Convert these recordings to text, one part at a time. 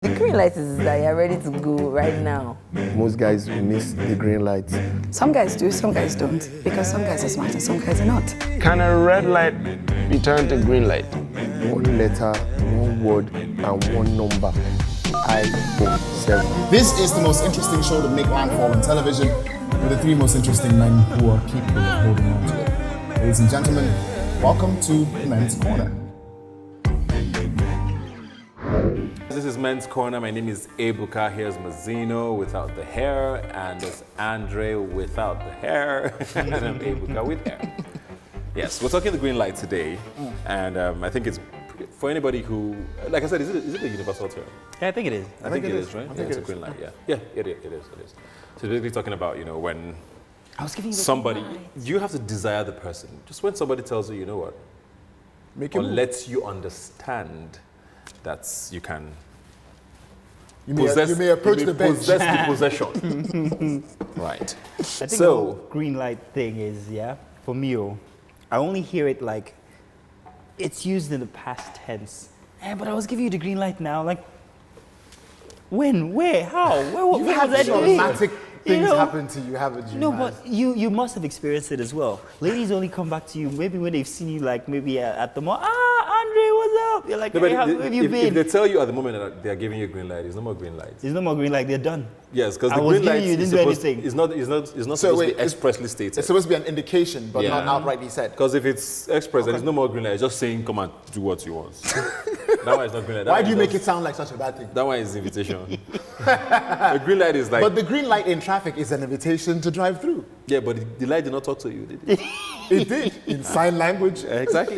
The green light is that you're ready to go right now. Most guys miss the green light. Some guys do, some guys don't. Because some guys are smart and some guys are not. Can a red light be turned to green light? One letter, one word, and one number. iPhone 7. This is the most interesting show to make man fall on television, with the three most interesting men who are capable of holding on to it. Ladies and gentlemen, welcome to the Men's Corner. This is Men's Corner. My name is Ebuka. Here's Mazzino without the hair, and there's Andre without the hair, and I'm Ebuka with hair. Yes, we're talking the green light today, and I think it's for anybody who, like I said, is it a universal term? Yeah, I think it is. I think it is, right? Yeah, it's a green light. Yeah, it is. So basically talking about, when I was giving you somebody, you have to desire the person. Just when somebody tells you, you know what, or lets you understand that you can. You may approach the bench. Possess the possession. Right. I think the whole green light thing is, for me, I only hear it like it's used in the past tense. But I was giving you the green light now. Like, when? Where? How? What was that doing? Dramatic things happen to you, haven't you? No, but you must have experienced it as well. Ladies only come back to you maybe when they've seen you, like maybe at the mall. Andre, what's up? You're like, no, hey, how have you been? If they tell you at the moment that they are giving you a green light, there's no more green light. There's no more green light. They're done. Yes, because the I was green light you didn't do anything. is not supposed to be expressly stated. It's supposed to be an indication, but not outrightly said. Because if it's express, then there's no more green light. It's just saying, come and do what you want. That one is not green light. Why do you make it sound like such a bad thing? That one is invitation. The green light is like. But the green light in traffic is an invitation to drive through. Yeah, but the light did not talk to you, did it? It did, in sign language. Exactly.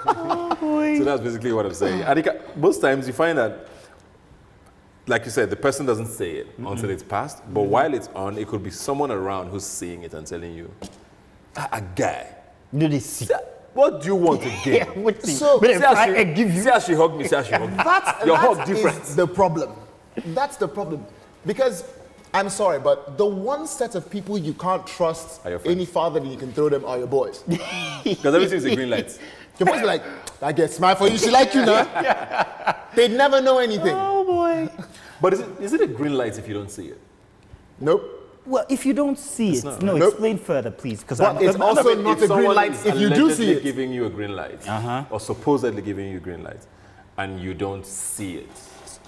So that's basically what I'm saying. And most times you find that, like you said, the person doesn't say it until it's passed. But while it's on, it could be someone around who's seeing it and telling you, a guy. Do they see? What do you want to get? So, see how she hugged me, see how she hugged me. Your hug different. That's the problem. That's the problem. Because, I'm sorry, but the one set of people you can't trust any farther than you can throw them are your boys. Because everything's a green light. Your boys are like, I get smile for you, she like you now. They'd never know anything. Oh boy. But is it a green light if you don't see it? Nope. Well, if you don't see it, Nope. explain further, please. Because it's also not a green light if you do see it. Giving you a green light, or supposedly giving you a green light, and you don't see it,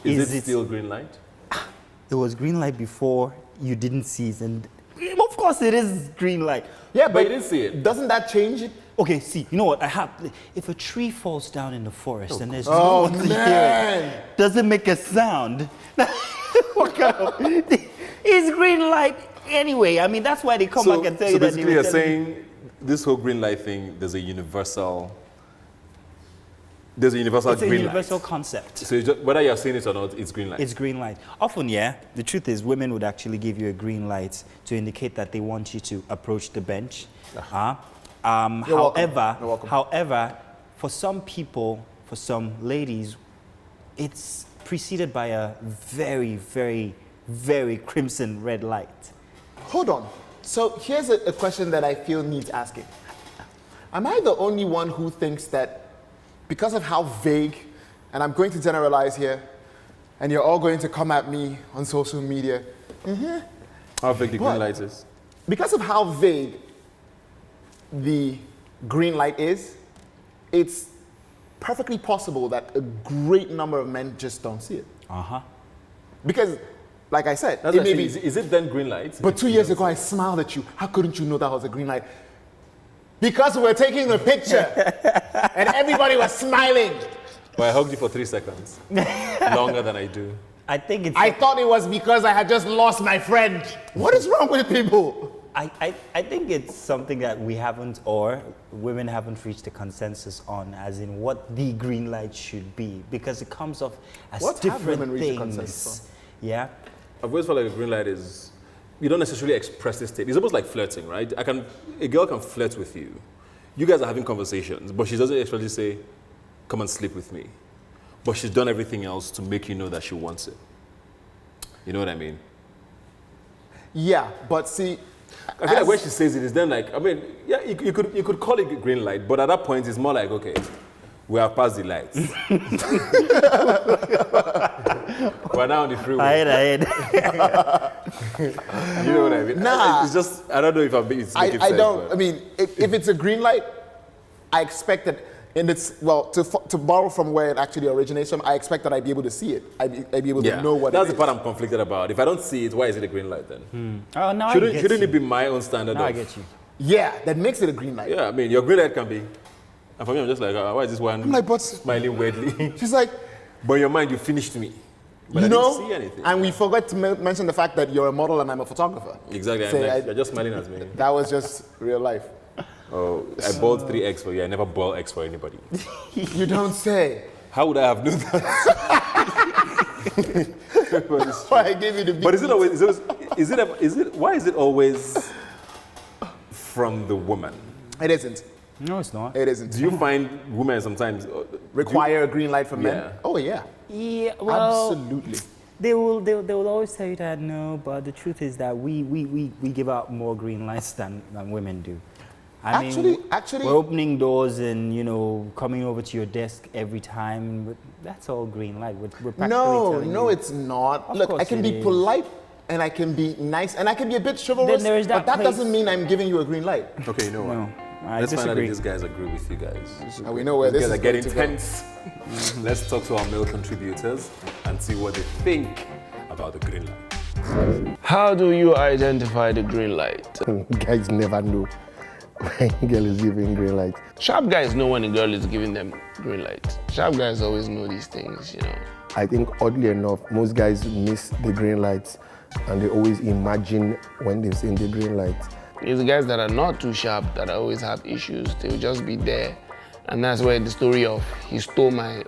is it still green light? It was green light before you didn't see it, and of course it is green light. Yeah, But you didn't see it. Doesn't that change it? Okay, see, you know what? If a tree falls down in the forest and there's no one to hear it, does it make a sound? What kind of? It's green light anyway. I mean, that's why they come back and tell you that. So basically, you're saying this whole green light thing. There's a universal it's green a universal light. concept. So whether you're saying it or not, it's green light. It's green light. Often, the truth is women would actually give you a green light to indicate that they want you to approach the bench. However, for some people, for some ladies, it's preceded by a very, very, very crimson red light. Hold on. So here's a question that I feel needs asking. Am I the only one who thinks that because of how vague, and I'm going to generalize here, and you're all going to come at me on social media. How vague the green light is? Because of how vague the green light is, it's perfectly possible that a great number of men just don't see it. Because, like I said, it may be. Is it then green light? But 2 years ago, I smiled at you. How couldn't you know that was a green light? Because we were taking the picture, and everybody was smiling. Well, I hugged you for 3 seconds, longer than I do. I think it's. I thought it was because I had just lost my friend. What is wrong with people? I think it's something that we haven't, or women haven't reached a consensus on, as in what the green light should be, because it comes off as different things. Yeah. I've always felt like a green light is, you don't necessarily express this state. It's almost like flirting, right? A girl can flirt with you. You guys are having conversations, but she doesn't expressly say, come and sleep with me. But she's done everything else to make you know that she wants it. You know what I mean? Yeah, but see, I feel like when she says it, it's then like, I mean, yeah, you could call it green light, but at that point, it's more like, okay, We have passed the lights. We're now on the freeway. Ahead. You know what I mean? Nah. It's just, I don't know if I'm making sense. I don't. but- I mean, if it's a green light, I expect that in its to borrow from where it actually originates from. I expect that I'd be able to see it. I'd be able to know what that's it the part is. I'm conflicted about. If I don't see it, why is it a green light then? Oh, now Shouldn't I get you. it be my own standard? Now I of- get you. Yeah, that makes it a green light. Yeah, I mean, your green light can be. And for me, I'm just like, why is this one I'm like, but smiling weirdly? she's like, But in your mind, you finished me. But you I know, didn't see anything. and we forgot to mention the fact that you're a model and I'm a photographer. Exactly. I'm Say, like, you're just smiling at me. That was just real life. Oh, I boiled 3 eggs for you. I never boil eggs for anybody. You don't say. How would I have known that? Why I gave you the But is it always? Why is it always from the woman? It isn't. No, it's not. It isn't. Do you find women sometimes Require a green light from men? Yeah. Oh yeah. Yeah, well, Absolutely. they will always tell you that no, but the truth is that we give out more green lights than women do. I mean, Actually, we're opening doors and, you know, coming over to your desk every time. But that's all green light. We're practically telling no, you. it's not. Of Look, course I can it be is. polite and I can be nice and I can be a bit chivalrous. Then there is that but that place- doesn't mean I'm giving you a green light. Okay, you know what? No, I Let's find out if disagree. these guys agree with you guys. And we know where These this guys is are going getting to go. tense. Let's talk to our male contributors and see what they think about the green light. How do you identify the green light? Guys never know when girl is giving green light. Sharp guys know when a girl is giving them green light. Sharp guys always know these things, you know. I think oddly enough, most guys miss the green lights and they always imagine when they've seen the green light. It's the guys that are not too sharp that always have issues. They'll just be there. And that's where the story of he stole my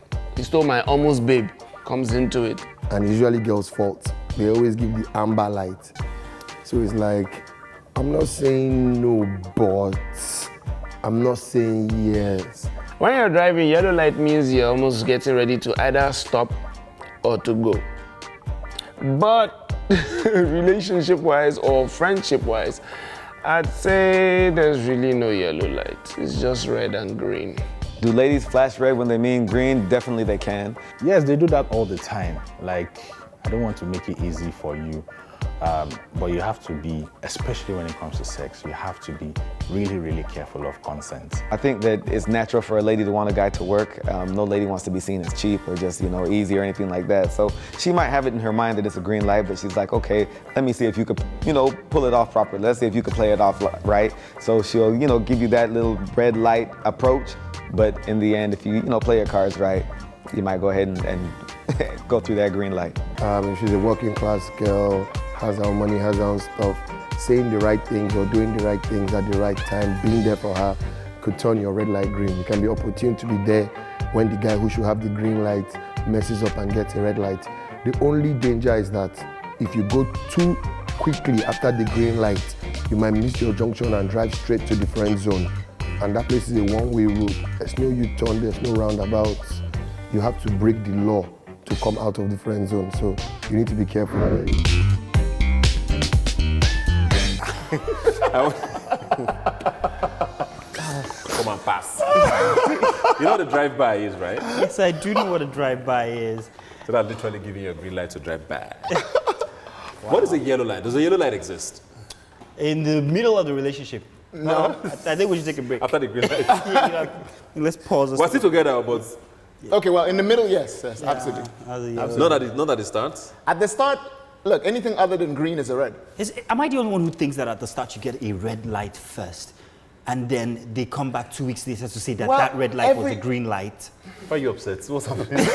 almost babe comes into it. And it's usually girls' fault. They always give the amber light. So it's like, I'm not saying no, but I'm not saying yes. When you're driving, yellow light means you're almost getting ready to either stop or to go. But relationship-wise or friendship-wise, I'd say there's really no yellow light. It's just red and green. Do ladies flash red when they mean green? Definitely they can. Yes, they do that all the time. Like, I don't want to make it easy for you, but you have to be, especially when it comes to sex, you have to be really, really careful of consent. I think that it's natural for a lady to want a guy to work. No lady wants to be seen as cheap or just, easy or anything like that. So she might have it in her mind that it's a green light, but she's like, okay, let me see if you could, pull it off properly. Let's see if you could play it off right. So she'll, give you that little red light approach. But in the end, if you, play your cards right, you might go ahead and go through that green light. If she's a working class girl, has her own money, has her own stuff, saying the right things or doing the right things at the right time, being there for her, could turn your red light green. You can be opportune to be there when the guy who should have the green light messes up and gets a red light. The only danger is that if you go too quickly after the green light, you might miss your junction and drive straight to the friend zone. And that place is a one-way road. There's no U-turn, there's no roundabouts. You have to break the law to come out of the friend zone. So you need to be careful. Come on, pass. You know what a drive-by is, right? Yes, I do know what a drive-by is. So that's literally giving you a green light to drive by. What is a yellow light? Does a yellow light exist? In the middle of the relationship. No. I think we should take a break. After the green light? Let's pause. We're still together, but Okay, well, in the middle, yes, absolutely. not at the start. At the start, look, anything other than green is a red. Am I the only one who thinks that at the start you get a red light first, and then they come back 2 weeks later to say that Well, that red light was a green light? Why are you upset? What's happening?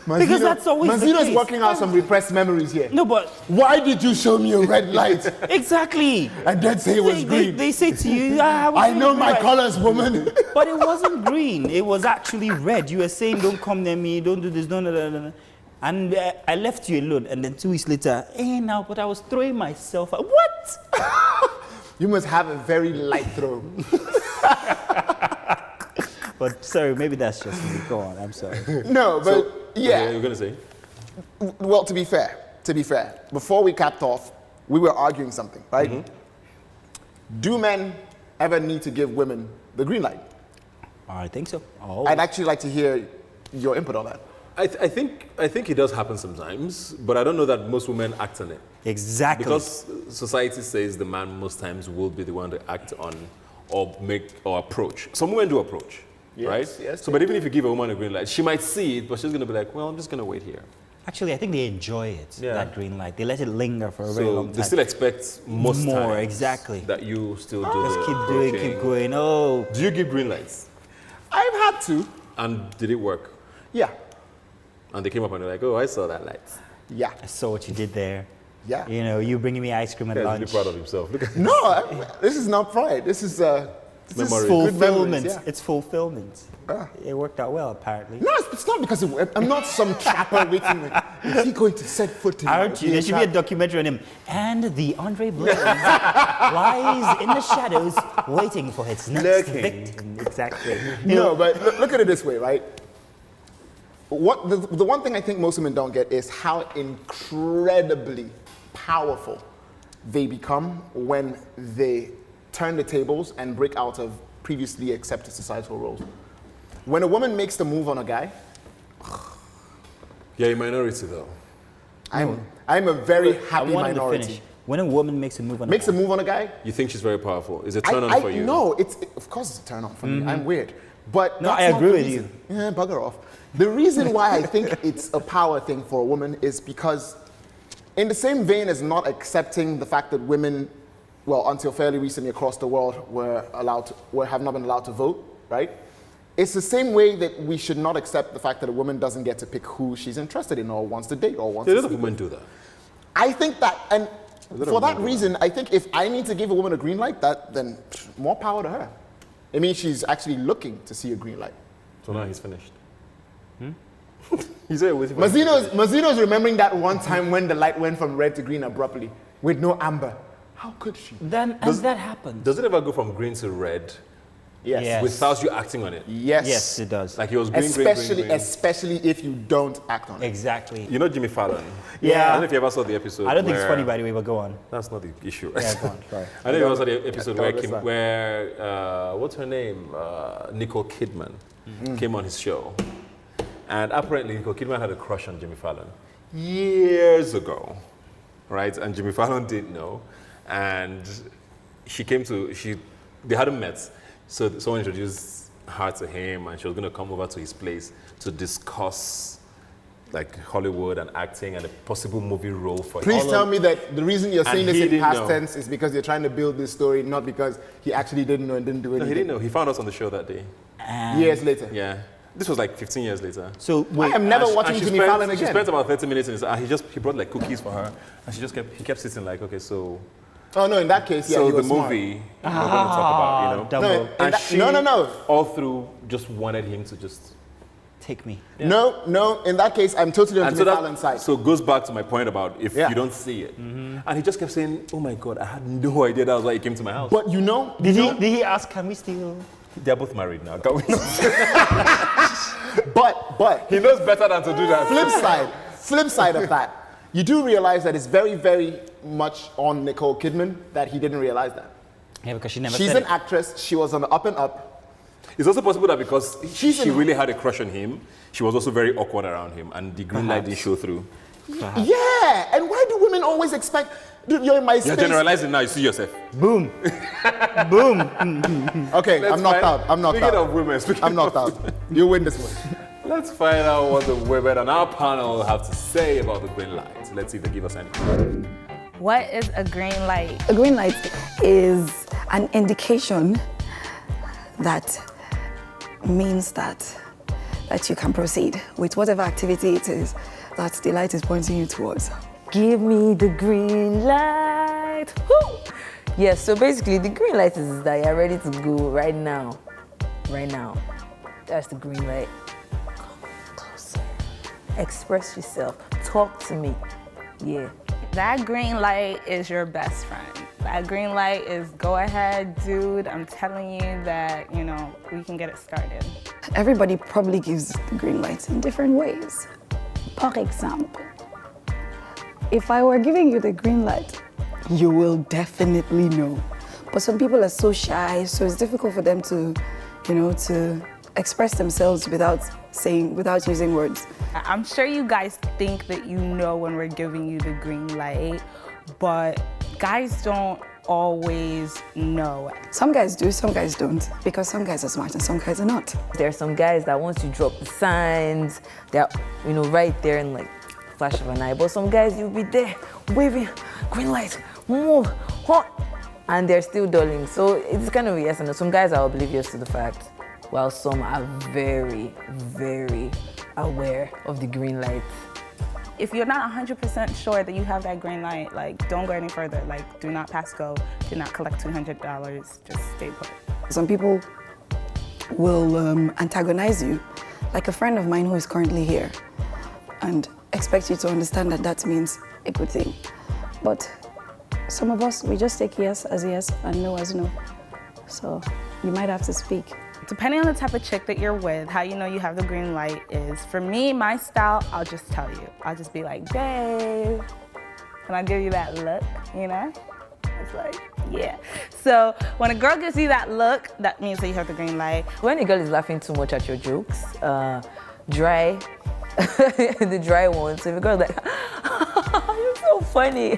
Because that's always the Mazino's case. working out some repressed memories here. No, but Why did you show me a red light exactly. and then say it was green? They say to you, I know my colors, woman. But it wasn't green. It was actually red. You were saying, don't come near me, don't do this, don't do that. And I left you alone. And then 2 weeks later, now, but I was throwing myself out. What? You must have a very light throw. But sorry, maybe that's just me. Go on, I'm sorry. No, but yeah. You're going to say? Well, to be fair, before we capped off, we were arguing something, right? Do men ever need to give women the green light? I think so. Oh. I'd actually like to hear your input on that. I think it does happen sometimes, but I don't know that most women act on it. Exactly. Because society says the man most times will be the one to act on or make or approach. Some women do approach, right? Yes. So, but even if you give a woman a green light, she might see it, but she's going to be like, well, I'm just going to wait here. Actually, I think they enjoy it, Yeah. that green light. They let it linger for a very So long time. they still expect most More, times exactly. that you still do Let's the keep doing, approaching. keep going. Oh. Do you give green lights? I've had to. And did it work? Yeah. And they came up and they're like, oh, I saw that light. Yeah. I saw what you did there. Yeah. You know, you bringing me ice cream at He's lunch. really proud of himself. Look at No, this is not pride. This is Memory. good Fulfillment. memories, yeah. It's fulfillment. It worked out well, apparently. No, it's not because I'm not some trapper waiting. Like, is he going to set foot in? Aren't you? There should be a documentary on him. And the Andre Blaze lies in the shadows waiting for its next victim. Exactly. No, but look at it this way, right? What the one thing I think most women don't get is how incredibly powerful they become when they turn the tables and break out of previously accepted societal roles. When a woman makes the move on a guy, You're a minority though. I'm a very I happy wanted to minority. finish. When a woman makes a move on Makes a move on a guy, You think she's very powerful. Is it a turn on for you? No, of course it's a turn on for me. I'm weird. But No, that's I not agree the with reason. Yeah, bugger off. The reason why I think it's a power thing for a woman is because in the same vein as not accepting the fact that women, well, until fairly recently across the world have not been allowed to vote, right? It's the same way that we should not accept the fact that a woman doesn't get to pick who she's interested in or wants to date or wants A to lot of sleep women with. do that. I think that, and lot of for that women do reason, I think if I need to give a woman a green light, then more power to her. It means she's actually looking to see a green light. So now he's finished. He's waiting for Mazino's remembering that one time when the light went from red to green abruptly with no amber. How could she? Then, as that happens. Does it ever go from green to red Yes. Yes. without you acting on it? Yes. Yes, it does. Like he was green, Especially if you don't act on it. Exactly. You know Jimmy Fallon? Yeah. I don't know if you ever saw the episode. I don't think it's where- funny, by the way, but go on. That's not the issue. Yeah, go on. Sorry. I know you ever saw the episode Don't understand. where what's her name? Nicole Kidman came on his show. And apparently Nicole Kidman had a crush on Jimmy Fallon years ago, right? And Jimmy Fallon didn't know. And they hadn't met. So someone introduced her to him and she was going to come over to his place to discuss like Hollywood and acting and a possible movie role for him. Please tell me that the reason you're saying And this he in didn't past know. tense is because you're trying to build this story, not because he actually didn't know and didn't do No, anything. he didn't know. He found us on the show that day. Years later. Yeah. This was like 15 years later. So, I wait. am never And watching she Jimmy spent- Fallon She again. spent about 30 minutes in his, and he brought like cookies for her, and he kept sitting like, okay, so Oh no, in that case, yeah, so he the was smart. movie we're going to talk about, you know. double. No, And that- no. all through just wanted him to just. Take me. No, in that case, I'm totally on And Jimmy so Fallon's side. so it goes back to my point about if Yeah. you don't see it, and he just kept saying, "Oh my God, I had no idea that was why he came to my house." But you know, Did he ask, can we steal? They're both married now. Can we not? but He knows better than to do that. flip side of that, you do realize that it's very, very much on Nicole Kidman that he didn't realize that. Yeah, because she never She's said an it. actress. She was on the up and up. It's also possible that because She's she in- really had a crush on him, she was also very awkward around him, and the green light didn't show through. Yeah, and why do women always expect? Dude, you're in my You're space. generalizing now. You see yourself. Boom. Boom. Okay, I'm knocked out. I'm knocked Speaking out. of women, I'm knocked out. You win this one. Let's find out what the women on our panel have to say about the green light. Let's see if they give us any. What is a green light? A green light is an indication that means that you can proceed with whatever activity it is that the light is pointing you towards. Give me the green light. Woo! Yes, so basically the green light is that you're ready to go right now. Right now. That's the green light. Come closer. Express yourself. Talk to me. Yeah. That green light is your best friend. That green light is go ahead, dude. I'm telling you that, we can get it started. Everybody probably gives the green light in different ways. For example, if I were giving you the green light, you will definitely know. But some people are so shy, so it's difficult for them to express themselves without using words. I'm sure you guys think that you know when we're giving you the green light, but guys don't always know. Some guys do, some guys don't, because some guys are smart and some guys are not. There are some guys that once you drop the signs, they're right there in like flash of an eye. But some guys, you'll be there waving, green light, move, hot, and they're still dulling. So it's kind of a yes and no. Some guys are oblivious to the fact, while some are very, very aware of the green light. If you're not 100% sure that you have that green light, like, don't go any further. Like, do not pass go, do not collect $200, just stay put. Some people will antagonize you, like a friend of mine who is currently here, and expect you to understand that that means a good thing. But some of us, we just take yes as yes and no as no. So you might have to speak. Depending on the type of chick that you're with, how you know you have the green light is, for me, my style, I'll just tell you. I'll just be like, babe, and I'll give you that look, you know? It's like, yeah. So when a girl gives you that look, that means that you have the green light. When a girl is laughing too much at your jokes, dry, the dry ones, if a girl's like, you're so funny,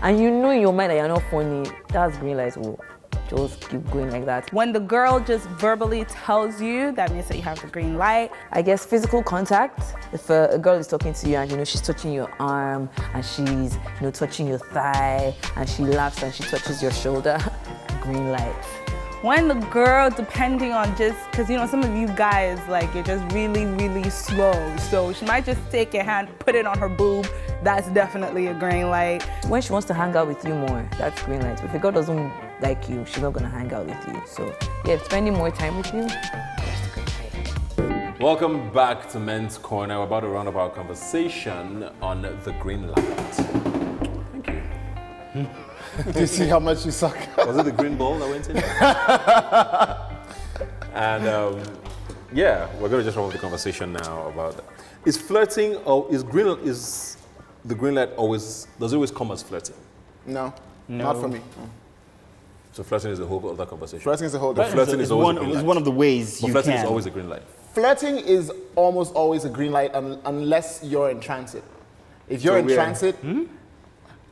and you know in your mind that you're not funny, that's green light. Whoa. Just keep going like that. When the girl just verbally tells you, that means that you have the green light. I guess physical contact. If a girl is talking to you and she's touching your arm and she's touching your thigh and she laughs and she touches your shoulder, green light. When the girl, depending on just, because some of you guys, like, you're just really, really slow. So she might just take your hand, put it on her boob. That's definitely a green light. When she wants to hang out with you more, that's green light. If a girl doesn't like you, she's not gonna hang out with you. So yeah, spending more time with you, that's the green light. Welcome back to Men's Corner. We're about to round up our conversation on the green light. Thank you. Do you see how much you suck? Was it the green ball that went in? And yeah, we're going to just round up the conversation now about that. Is flirting or is the green light does it always come as flirting? No, not for me. So flirting is a whole other conversation. Flirting is a whole But flirting is always a green light. It's one of the ways But you flirting can. is always a green light. Flirting is almost always a green light unless you're in transit. If you're in transit,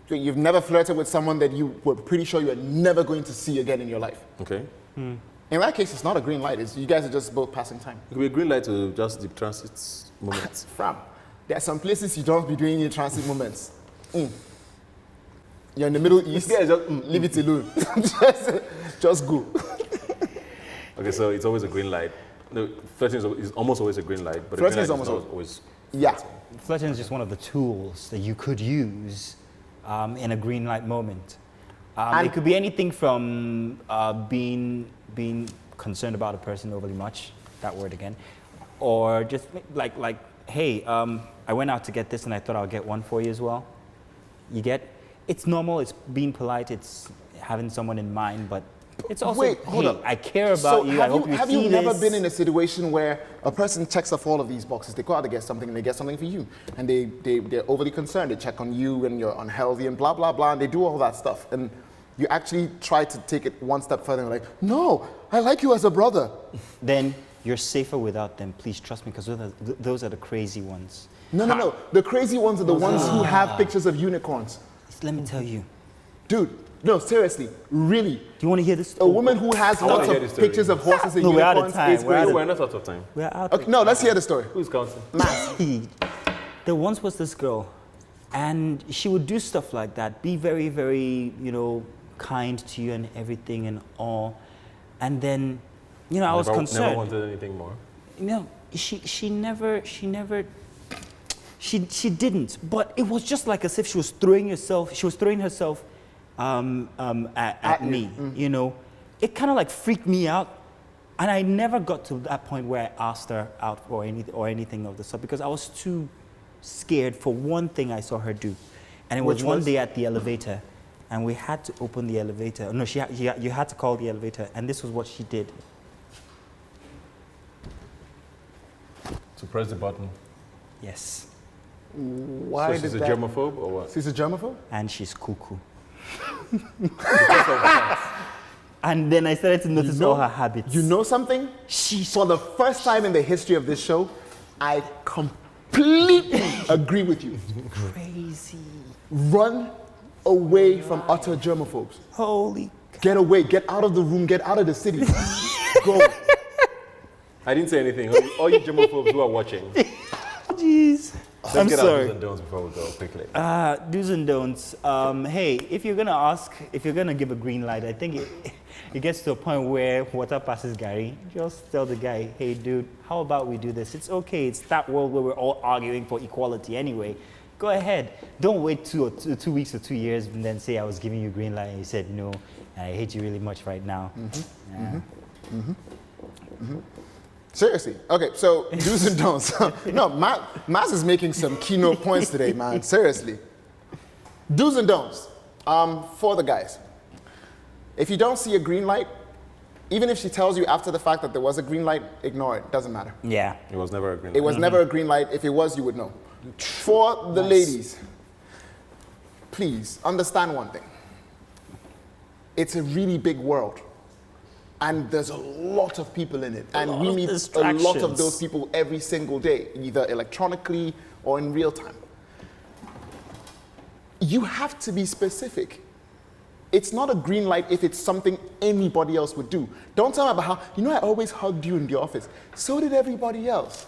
you've never flirted with someone that you were pretty sure you're never going to see again in your life. Okay. In that case, it's not a green light. You guys are just both passing time. It could be a green light to just the transit moments. Fam, there are some places you don't be doing in transit moments. You're in the Middle East, leave it alone. just go. Okay, so it's always a green light. No, flirting is almost always a green light, but Flirting a is green light almost is not always. Yeah. Flirting is just one of the tools that you could use in a green light moment. It could be anything from being concerned about a person overly much, that word again, or just like hey, I went out to get this and I thought I'll get one for you as well. You get? It's normal, it's being polite, it's having someone in mind, but it's also, Wait, hold up. I care about you, I hope you see this. Have you never been in a situation where a person checks off all of these boxes? They go out to get something and they get something for you. And they're overly concerned. They check on you and you're unhealthy and blah, blah, blah. And they do all that stuff. And you actually try to take it one step further and you're like, no, I like you as a brother. Then you're safer without them. Please trust me, because those are the crazy ones. No. The crazy ones are the ones who have pictures of unicorns. Let me tell you. Dude, no, seriously, really. Do you want to hear this? A woman who has lots of pictures of horses and No, we're out of unicorns time. is crazy. We're not out of time. We're out. Okay, no, let's hear the story. Who's counting? There once was this girl, and she would do stuff like that, be very, very, kind to you and everything and all. And then, I was concerned. Never wanted anything more. She didn't, but it was just like as if she was throwing herself at me, It kind of like freaked me out, and I never got to that point where I asked her out or anything of the sort, because I was too scared for one thing I saw her do. And it was one day at the elevator, and we had to open the elevator. No, you had to call the elevator, and this was what she did. To press the button. Yes. Why so she's a germaphobe or what? She's a germaphobe? And she's cuckoo. And then I started to notice all her habits. You know something? For the first time in the history of this show, I completely agree with you. Crazy. Run away from utter germaphobes. Holy. Get away, get out of the room, get out of the city. Go. I didn't say anything. All you germaphobes who are watching. Jeez. Let's get sorry. our do's and don'ts before we go quickly. Do's and don'ts. Hey, if you're gonna give a green light, I think it gets to a point where water passes Gary. Just tell the guy, hey dude, how about we do this? It's okay, it's that world where we're all arguing for equality anyway. Go ahead. Don't wait 2 weeks or 2 years and then say I was giving you a green light and you said no, and I hate you really much right now. Seriously. Okay, so do's and don'ts. No, Maz is making some keynote points today, man. Seriously. Do's and don'ts for the guys. If you don't see a green light, even if she tells you after the fact that there was a green light, ignore it. Doesn't matter. Yeah. It was never a green light. It was never a green light. If it was, you would know. For the ladies, please understand one thing. It's a really big world. And there's a lot of people in it. And we meet a lot of those people every single day, either electronically or in real time. You have to be specific. It's not a green light if it's something anybody else would do. Don't tell me about how, I always hugged you in the office. So did everybody else.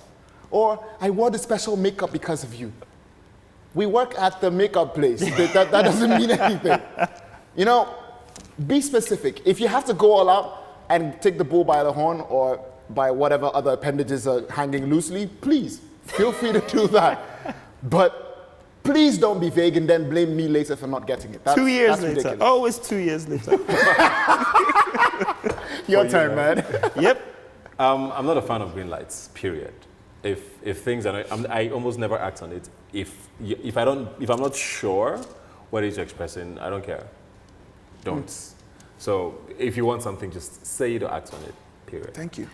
Or I wore the special makeup because of you. We work at the makeup place. That doesn't mean anything. Be specific. If you have to go all out and take the bull by the horn or by whatever other appendages are hanging loosely, please, feel free to do that. But please don't be vague and then blame me later for not getting it. 2 years that's later. ridiculous. Always 2 years later. Your turn, man. Yep. I'm not a fan of green lights, period. If things are not, I almost never act on it. If I'm not sure what it is you're expressing, I don't care. Don't. So if you want something, just say it or act on it, period. Thank you.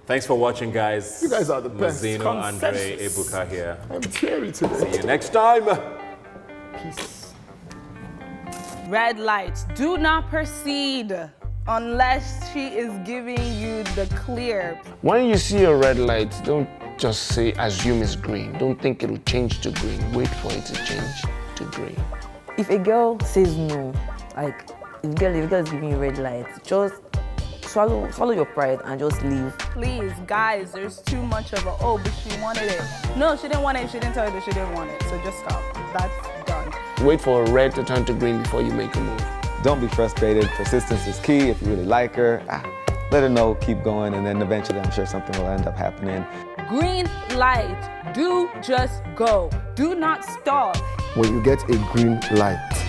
Thanks for watching, guys. You guys are the best. Mazzino, Andre, Ebuka here. I'm teary today. See you next time. Peace. Red lights. Do not proceed unless she is giving you the clear. When you see a red light, don't just say, assume it's green. Don't think it'll change to green. Wait for it to change to green. If a girl says no, like if girl is giving you red light, just swallow your pride and just leave. Please, guys, there's too much of a, oh, but she wanted it. No, she didn't want it. She didn't tell you that she didn't want it. So just stop. That's done. Wait for a red to turn to green before you make a move. Don't be frustrated. Persistence is key. If you really like her, let her know, keep going, and then eventually I'm sure something will end up happening. Green light. Do just go. Do not stall. When you get a green light,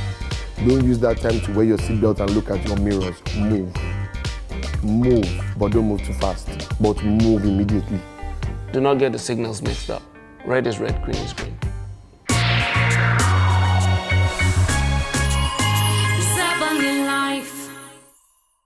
don't use that time to wear your seatbelt and look at your mirrors. Move, but don't move too fast. But move immediately. Do not get the signals mixed up. Red is red, green is green.